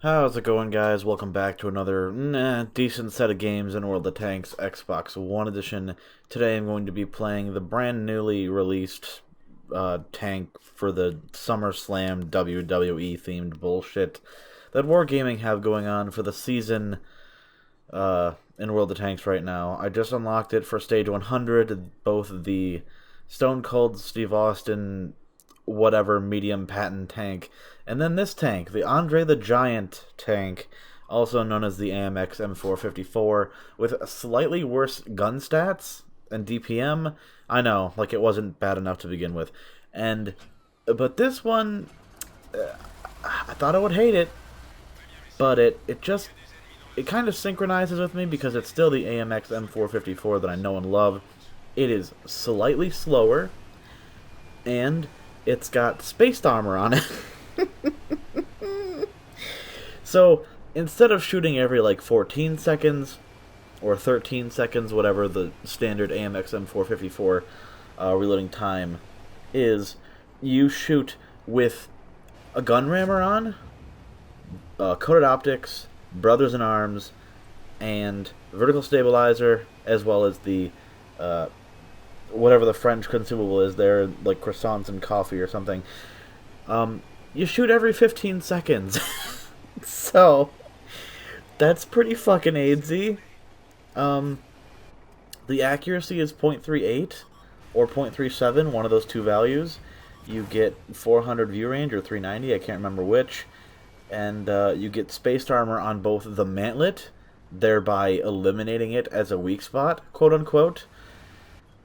How's it going, guys? Welcome back to another decent set of games in World of Tanks Xbox One Edition. Today I'm going to be playing the brand newly released tank for the SummerSlam WWE themed bullshit that Wargaming have going on for the season in World of Tanks right now. I just unlocked it for stage 100, both the Stone Cold Steve Austin whatever medium patent tank. And then this tank, the André the Giant tank, also known as the AMX M454, with slightly worse gun stats and DPM. I know, like it wasn't bad enough to begin with. But this one, I thought I would hate it, but it kind of synchronizes with me because it's still the AMX M454 that I know and love. It is slightly slower, and it's got spaced armor on it. So, instead of shooting every, 14 seconds, or 13 seconds, whatever the standard AMX M454 reloading time is, you shoot with a gun rammer on, coated optics, brothers in arms, and vertical stabilizer, as well as the whatever the French consumable is there, like croissants and coffee or something. You shoot every 15 seconds. So, that's pretty fucking AIDSy. The accuracy is 0.38 or 0.37, one of those two values. You get 400 view range or 390, I can't remember which. And you get spaced armor on both the mantlet, thereby eliminating it as a weak spot, quote unquote.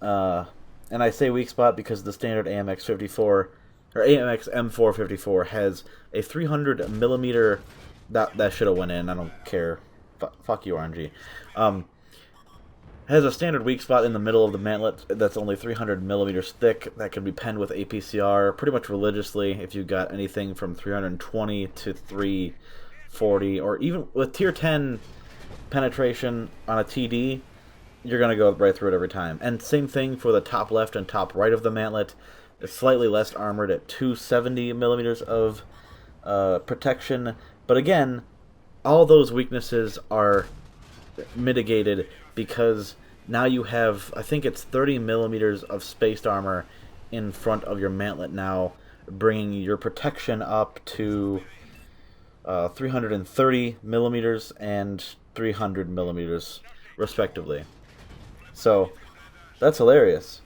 And I say weak spot because the standard AMX 54 or AMX M454 has a 300 millimeter. That should have went in. I don't care. Fuck you, RNG. Has a standard weak spot in the middle of the mantlet that's only 300 millimeters thick. That can be penned with APCR pretty much religiously if you got anything from 320 to 340, or even with tier 10 penetration on a TD. You're going to go right through it every time. And same thing for the top left and top right of the mantlet. It's slightly less armored at 270 millimeters of protection. But again, all those weaknesses are mitigated because now you have, I think it's 30 millimeters of spaced armor in front of your mantlet now, bringing your protection up to 330 millimeters and 300 millimeters, respectively. So, that's hilarious.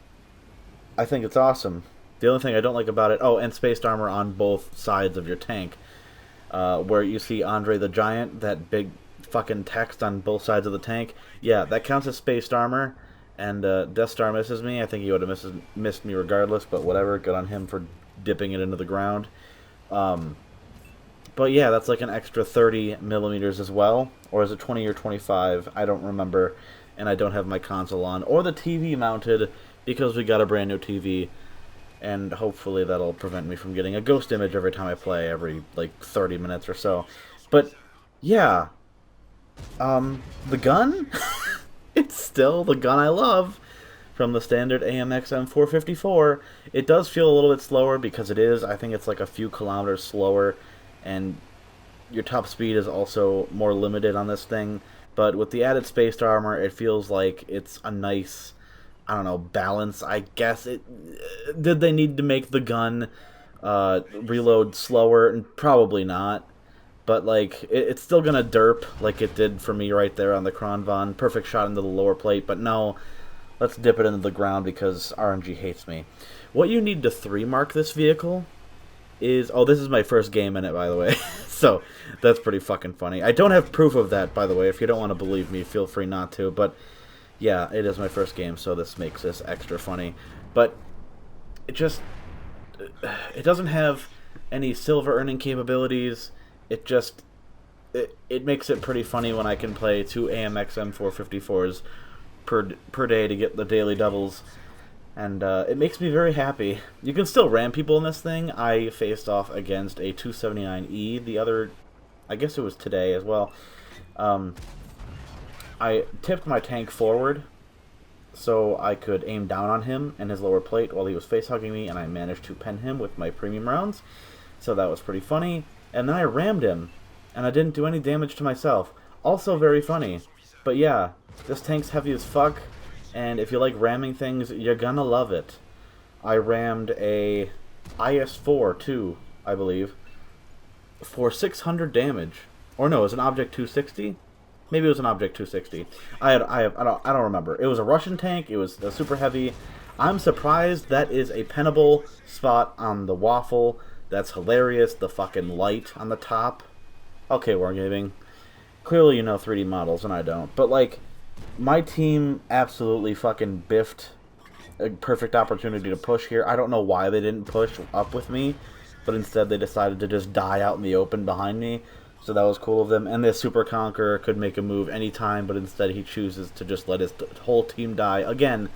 I think it's awesome. The only thing I don't like about it... Oh, and spaced armor on both sides of your tank. Where you see André the Giant, that big fucking text on both sides of the tank. Yeah, that counts as spaced armor. And Death Star misses me. I think he would have missed me regardless, but whatever. Good on him for dipping it into the ground. But yeah, that's like an extra 30 millimeters as well. Or is it 20 or 25? I don't remember. And I don't have my console on or the TV mounted because we got a brand new TV, and hopefully that'll prevent me from getting a ghost image every time I play every 30 minutes or so. But yeah, the gun, it's still the gun I love from the standard AMX M454. It does feel a little bit slower because it is. I think it's like a few kilometers slower, and your top speed is also more limited on this thing. But with the added spaced armor, it feels like it's a nice, I don't know, balance, I guess. Did they need to make the gun reload slower? Probably not. But, it's still going to derp like it did for me right there on the Kronvan. Perfect shot into the lower plate. But no, let's dip it into the ground because RNG hates me. What you need to 3-mark this vehicle is... Oh, this is my first game in it, by the way. So, that's pretty fucking funny. I don't have proof of that, by the way. If you don't want to believe me, feel free not to. But, yeah, it is my first game, so this makes this extra funny. But, it doesn't have any silver earning capabilities. It makes it pretty funny when I can play 2 AMX M454s per day to get the daily doubles. And it makes me very happy. You can still ram people in this thing. I faced off against a 279E the other... I guess it was today as well. I tipped my tank forward so I could aim down on him and his lower plate while he was face-hugging me, and I managed to pen him with my premium rounds. So that was pretty funny. And then I rammed him. and I didn't do any damage to myself. Also very funny. But yeah, this tank's heavy as fuck, and if you like ramming things, you're gonna love it. I rammed a IS-4 too, I believe, for 600 damage. Or no, it was an Object 260? Maybe it was an Object 260. I don't remember. It was a Russian tank. It was super heavy. I'm surprised that is a pennable spot on the waffle. That's hilarious. The fucking light on the top. Okay, Wargaming. Clearly you know 3D models, and I don't. But, like, my team absolutely fucking biffed a perfect opportunity to push here. I don't know why they didn't push up with me, but instead they decided to just die out in the open behind me. So that was cool of them. And the Super Conqueror could make a move anytime, but instead he chooses to just let his whole team die again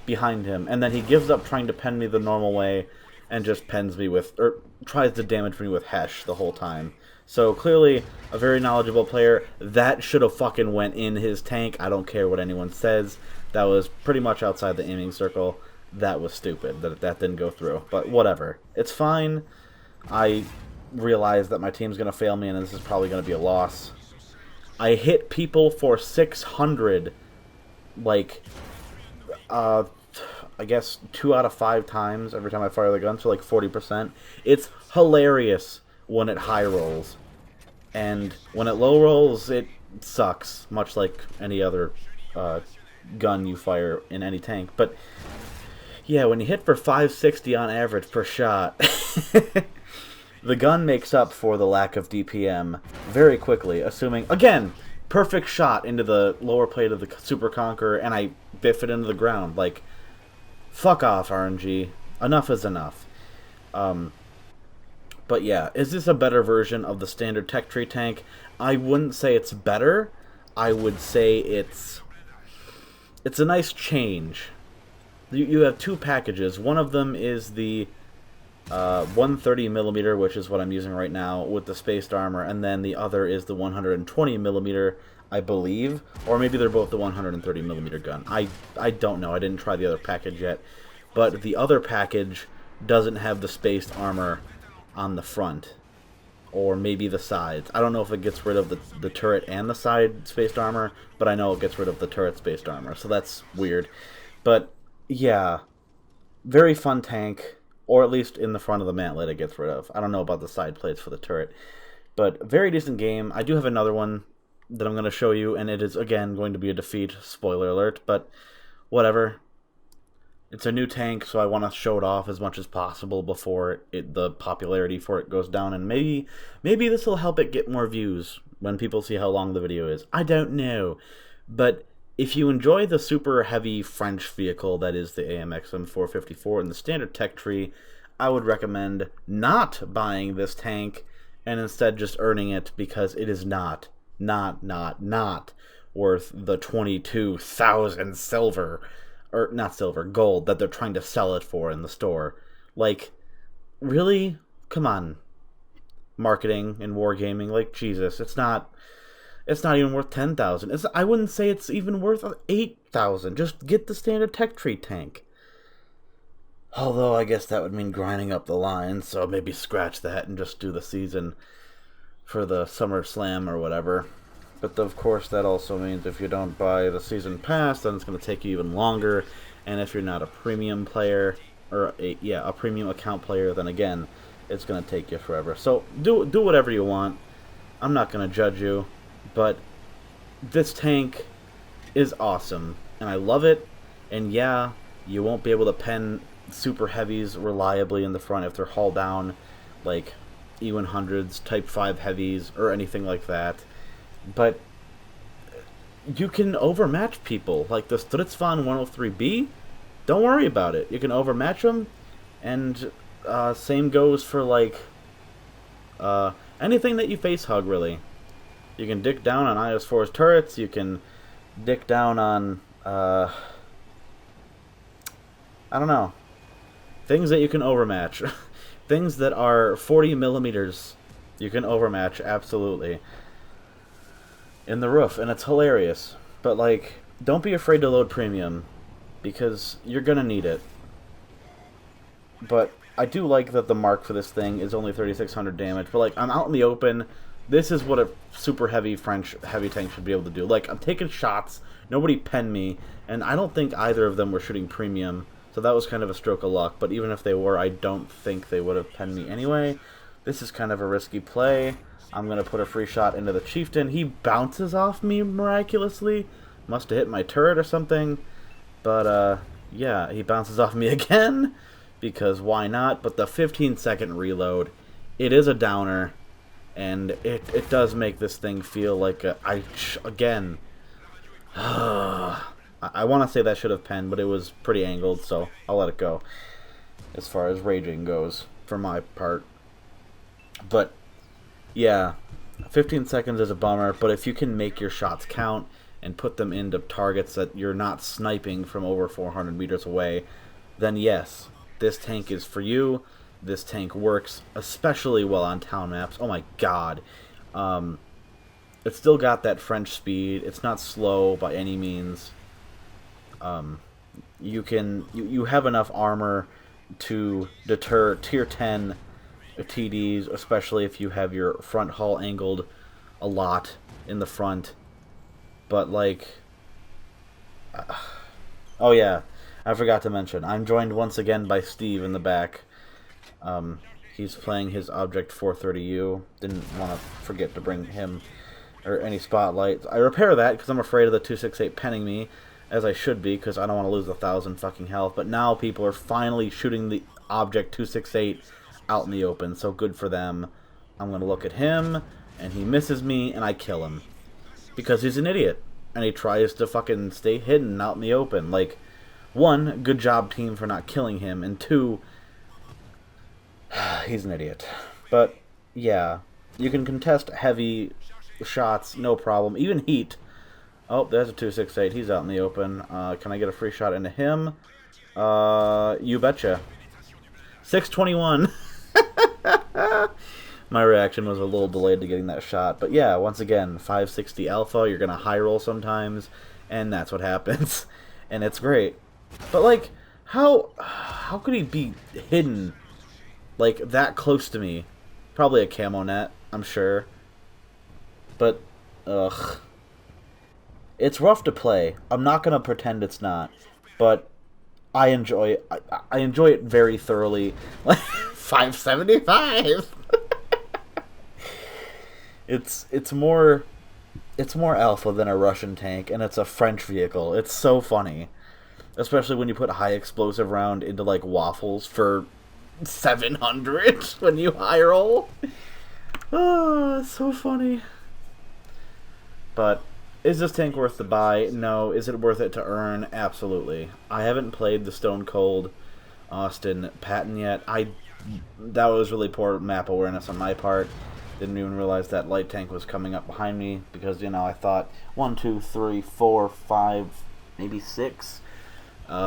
behind him. And then he gives up trying to pen me the normal way and just pens me with, or tries to damage me with Hesh the whole time. So clearly a very knowledgeable player. That should have fucking went in his tank. I don't care what anyone says. That was pretty much outside the aiming circle. That was stupid that didn't go through. But whatever. It's fine. I realize that my team's going to fail me and this is probably going to be a loss. I hit people for 600, like, I guess 2 out of 5 times every time I fire the gun, so like 40%. It's hilarious when it high rolls. And when it low rolls, it sucks, much like any other gun you fire in any tank. But yeah, when you hit for 560 on average per shot, the gun makes up for the lack of DPM very quickly, assuming, again, perfect shot into the lower plate of the Super Conqueror, and I biff it into the ground. Like, fuck off, RNG. Enough is enough. But yeah, is this a better version of the standard Tech Tree tank? I wouldn't say it's better. I would say it's a nice change. You have 2 packages. One of them is the 130mm, which is what I'm using right now, with the spaced armor, and then the other is the 120mm, I believe, or maybe they're both the 130mm gun. I don't know. I didn't try the other package yet, but the other package doesn't have the spaced armor on the front, or maybe the sides. I don't know if it gets rid of the turret and the side spaced armor, but I know it gets rid of the turret spaced armor, so that's weird. But yeah, very fun tank, or at least in the front of the mantlet it gets rid of. I don't know about the side plates for the turret, but very decent game. I do have another one that I'm going to show you, and it is again going to be a defeat, spoiler alert, but whatever. It's a new tank, so I want to show it off as much as possible before the popularity for it goes down, and maybe this will help it get more views when people see how long the video is. I don't know, but if you enjoy the super heavy French vehicle that is the AMX M4 in the standard Tech Tree, I would recommend not buying this tank and instead just earning it, because it is not worth the 22,000 silver, or not silver, gold, that they're trying to sell it for in the store. Like, really? Come on. Marketing and wargaming, like, Jesus, it's not even worth 10,000. I wouldn't say it's even worth 8,000. Just get the standard Tech Tree tank. Although I guess that would mean grinding up the line, so maybe scratch that and just do the season for the SummerSlam or whatever. But of course that also means if you don't buy the season pass, then it's going to take you even longer. And if you're not a premium player, or a premium account player, then again, it's going to take you forever. So do whatever you want. I'm not going to judge you. But this tank is awesome, and I love it. And yeah, you won't be able to pen super heavies reliably in the front if they're hull down, like E100s, Type 5 heavies, or anything like that. But you can overmatch people, like the Stritzvan 103B. Don't worry about it. You can overmatch them, and same goes for like anything that you face hug, really. You can dick down on IS-4's turrets. You can dick down on I don't know, things that you can overmatch. Things that are 40mm, you can overmatch, absolutely, in the roof, and it's hilarious. But, like, don't be afraid to load premium, because you're gonna need it. But I do like that the mark for this thing is only 3,600 damage, but, like, I'm out in the open, This is what a super heavy French heavy tank should be able to do. Like, I'm taking shots, nobody penned me, and I don't think either of them were shooting premium, so that was kind of a stroke of luck. But even if they were, I don't think they would have penned me anyway. This is kind of a risky play. I'm going to put a free shot into the Chieftain. He bounces off me miraculously. Must have hit my turret or something. But, yeah, he bounces off me again, because why not? But the 15-second reload, it is a downer, and it does make this thing feel like again, I want to say that should have penned, but it was pretty angled, so I'll let it go as far as raging goes for my part. But yeah, 15 seconds is a bummer, but if you can make your shots count and put them into targets that you're not sniping from over 400 meters away, then yes, this tank is for you. This tank works especially well on town maps. Oh my god. It's still got that French speed. It's not slow by any means. You have enough armor to deter tier 10 TDs, especially if you have your front hull angled a lot in the front. But like, oh yeah, I forgot to mention, I'm joined once again by Steve in the back. He's playing his Object 430U. Didn't want to forget to bring him or any spotlights. I repair that because I'm afraid of the 268 penning me, as I should be, because I don't want to lose 1,000 fucking health. But now people are finally shooting the Object 268 out in the open, so good for them. I'm going to look at him, and he misses me, and I kill him. Because he's an idiot, and he tries to fucking stay hidden out in the open. Like, one, good job team for not killing him, and two, he's an idiot. But, yeah, you can contest heavy shots, no problem. Even heat. Oh, there's a 268. He's out in the open. Can I get a free shot into him? You betcha. 621. My reaction was a little delayed to getting that shot. But yeah, once again, 560 alpha, you're going to high roll sometimes, and that's what happens. And it's great. But like, how could he be hidden like that close to me? Probably a camo net, I'm sure. But, ugh. It's rough to play. I'm not going to pretend it's not. But I enjoy it. I enjoy it very thoroughly. Like, 575! It's more alpha than a Russian tank, and it's a French vehicle. It's so funny. Especially when you put high explosive round into, like, waffles for 700 when you high roll. Oh, it's so funny. But is this tank worth the buy? No. Is it worth it to earn? Absolutely. I haven't played the Stone Cold Austin Patton yet. That was really poor map awareness on my part. Didn't even realize that light tank was coming up behind me because, you know, I thought 1, 2, 3, 4, 5, maybe 6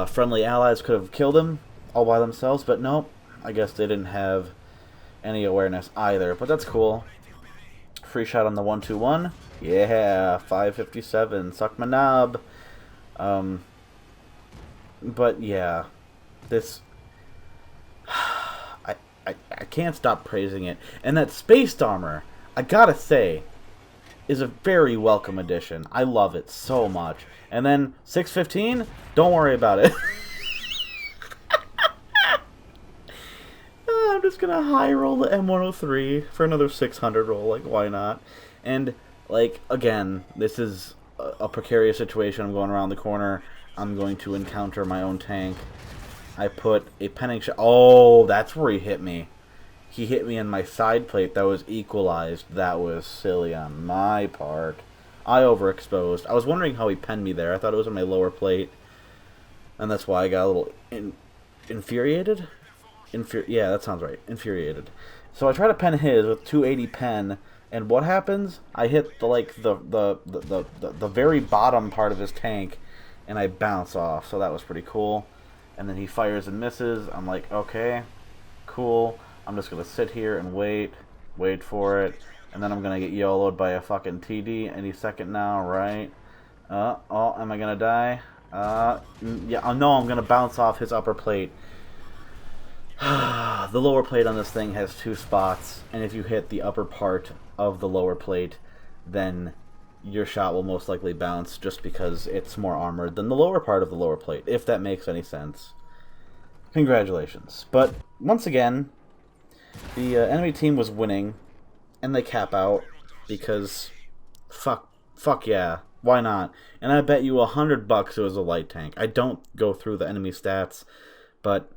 friendly allies could have killed him all by themselves, but nope. I guess they didn't have any awareness either, but that's cool. Free shot on the 121. Yeah, 557. Suck my knob. But yeah, this I can't stop praising it. And that spaced armor, I gotta say, is a very welcome addition. I love it so much. And then 615, don't worry about it. I'm just gonna high roll the M103 for another 600 roll. Like, why not? And like, again, this is a precarious situation. I'm going around the corner. I'm going to encounter my own tank. I put a penning shot. Oh, that's where he hit me. He hit me in my side plate that was equalized. That was silly on my part. I overexposed. I was wondering how he penned me there. I thought it was on my lower plate. And that's why I got a little infuriated? Yeah, that sounds right. Infuriated. So I try to pen his with 280 pen, and what happens? I hit the very bottom part of his tank, and I bounce off. So that was pretty cool. And then he fires and misses. I'm like, okay, cool. I'm just gonna sit here and wait for it, and then I'm gonna get YOLO'd by a fucking TD any second now, right? Oh, am I gonna die? Yeah, no, I'm gonna bounce off his upper plate. The lower plate on this thing has 2 spots, and if you hit the upper part of the lower plate, then your shot will most likely bounce just because it's more armored than the lower part of the lower plate, if that makes any sense. Congratulations. But once again, the enemy team was winning, and they cap out because fuck yeah, why not? And I bet you $100 it was a light tank. I don't go through the enemy stats, but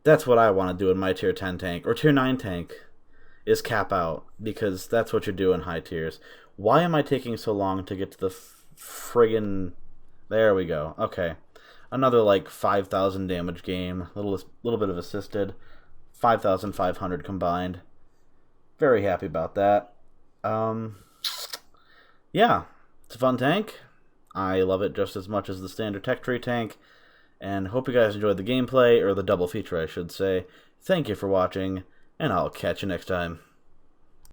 that's what I want to do in my tier 10 tank or tier 9 tank is cap out, because that's what you do in high tiers. Why am I taking so long to get to the friggin'... There we go. Okay. Another like 5,000 damage game. Little bit of assisted. 5,500 combined. Very happy about that. Yeah. It's a fun tank. I love it just as much as the standard Tech Tree tank. And hope you guys enjoyed the gameplay, or the double feature I should say. Thank you for watching, and I'll catch you next time.